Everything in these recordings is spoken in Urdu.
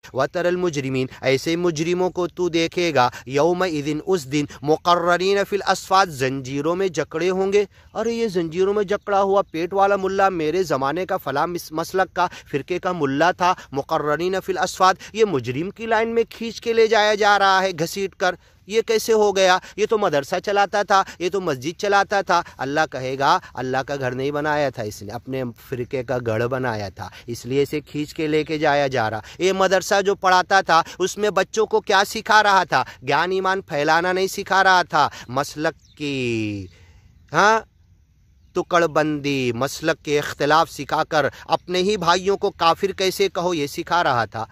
وَتَرَى الْمُجْرِمِينَ ایسے مجرموں کو تو دیکھے گا یومئذ اس دن مقرنین فی الاصفاد زنجیروں میں جکڑے ہوں گے۔ ارے یہ زنجیروں میں جکڑا ہوا پیٹ والا ملا میرے زمانے کا فلاں مسلک کا فرقے کا ملا تھا، مقرنین فی الاصفاد، یہ مجرم کی لائن میں کھینچ کے لے جایا جا رہا ہے گھسیٹ کر۔ یہ کیسے ہو گیا؟ یہ تو مدرسہ چلاتا تھا، یہ تو مسجد چلاتا تھا۔ اللہ کہے گا اللہ کا گھر نہیں بنایا تھا اس نے، اپنے فرقے کا گڑھ بنایا تھا، اس لیے اسے کھینچ کے لے کے جایا جا رہا۔ یہ مدرسہ جو پڑھاتا تھا اس میں بچوں کو کیا سکھا رہا تھا؟ گیان ایمان پھیلانا نہیں سکھا رہا تھا، مسلک کی ٹکڑ بندی، مسلک کے اختلاف سکھا کر اپنے ہی بھائیوں کو کافر کیسے کہو یہ سکھا رہا تھا۔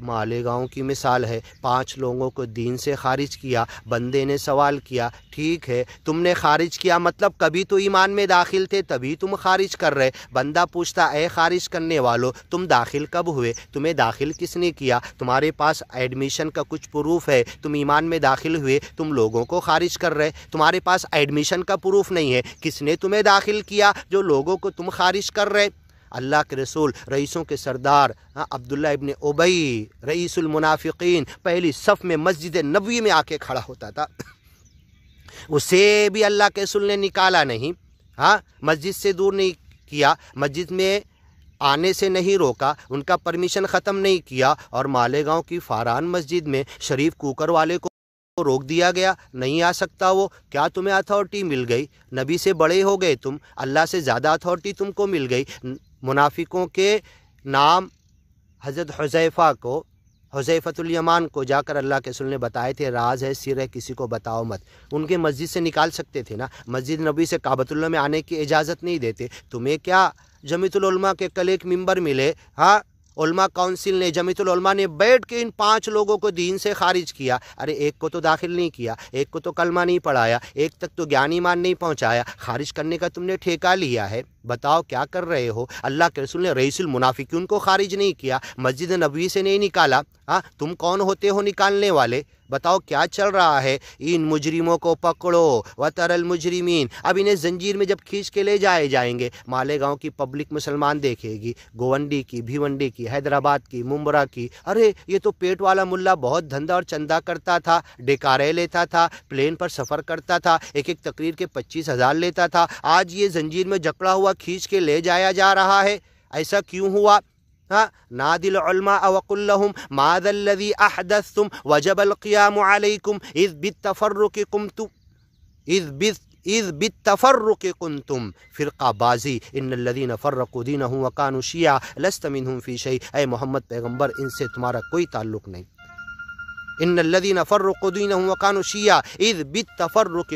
مالیگاؤں کی مثال ہے، 5 لوگوں کو دین سے خارج کیا۔ بندے نے سوال کیا ٹھیک ہے تم نے خارج کیا مطلب کبھی تو ایمان میں داخل تھے تبھی تم خارج کر رہے۔ بندہ پوچھتا اے خارج کرنے والوں تم داخل کب ہوئے؟ تمہیں داخل کس نے کیا؟ تمہارے پاس ایڈمیشن کا کچھ پروف ہے؟ تم ایمان میں داخل ہوئے، تم لوگوں کو خارج کر رہے۔ تمہارے پاس ایڈمیشن کا پروف نہیں ہے، کس نے تمہیں داخل کیا جو لوگوں کو تم خارج کر رہے؟ اللہ کے رسول رئیسوں کے سردار عبداللہ ابن ابی رئیس المنافقین پہلی صف میں مسجد نبوی میں آ کے کھڑا ہوتا تھا، اسے بھی اللہ کے رسول نے نکالا نہیں، مسجد سے دور نہیں کیا، مسجد میں آنے سے نہیں روکا، ان کا پرمیشن ختم نہیں کیا، اور مالیگاؤں کی فاران مسجد میں شریف کوکر والے کو روک دیا گیا، نہیں آ سکتا وہ۔ کیا تمہیں اتھارٹی مل گئی؟ نبی سے بڑے ہو گئے تم، اللہ سے زیادہ اتھارٹی تم کو مل گئی۔ منافقوں کے نام حضرت حذیفہ کو، حذیفۃ الیمان کو جا کر اللہ کے رسول نے بتائے تھے راز ہے سر ہے کسی کو بتاؤ مت، ان کے مسجد سے نکال سکتے تھے نا، مسجد نبی سے کعبۃ اللہ میں آنے کی اجازت نہیں دیتے۔ تمہیں کیا جمیعۃ العلماء کے کل ایک ممبر ملے، علماء کونسل نے، جمیعۃ العلماء نے بیٹھ کے ان 5 لوگوں کو دین سے خارج کیا۔ ارے ایک کو تو داخل نہیں کیا، ایک کو تو کلمہ نہیں پڑھایا، ایک تک تو گیان ایمان نہیں پہنچایا، خارج کرنے کا تم نے ٹھیکہ لیا ہے، بتاؤ کیا کر رہے ہو؟ اللہ کے رسول نے رئیس المنافقین کو خارج نہیں کیا، مسجد نبوی سے نہیں نکالا، تم کون ہوتے ہو نکالنے والے؟ بتاؤ کیا چل رہا ہے؟ ان مجرموں کو پکڑو وَتَرَى الْمُجْرِمِينَ۔ اب انہیں زنجیر میں جب کھینچ کے لے جائے جائیں گے، مالیگاؤں کی پبلک مسلمان دیکھے گی، گونڈی کی، بھیونڈی کی، حیدرآباد کی، ممبرا کی، ارے یہ تو پیٹ والا ملا بہت دھندا اور چندہ کرتا تھا، ڈیکارے لیتا تھا، پلین پر سفر کرتا تھا، ایک ایک تقریر کے 25,000 لیتا تھا، آج یہ زنجیر میں جکڑا ہوا کھینچ کے لے جایا جا رہا ہے۔ ایسا کیوں ہوا؟ نادی العلماء وقل لهم ماذا الذي احدثتم وجب القيام عليكم اذ بالتفرق كنتم فرقہ بازی ان الذين فرقوا دينهم وكانوا شيعا لست منهم في شيء۔ اے محمد پیغمبر ان سے تمہارا کوئی تعلق نہیں، ان الذين فرقوا دينهم وكانوا شيعا اذ بالتفرق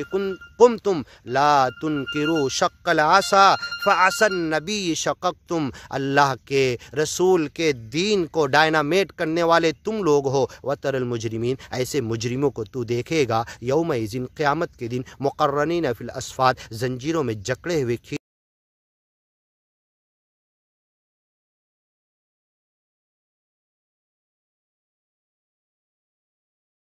قمتم لا تنكروا شق العصا فعصى النبي شققتم۔ اللہ کے رسول کے دین کو ڈائنامیٹ کرنے والے تم لوگ ہو۔ وَتَرَى الْمُجْرِمِينَ ایسے مجرموں کو تو دیکھے گا یومئذ قیامت کے دن مقرنین فی الاصفاد زنجیروں میں جکڑے ہوئے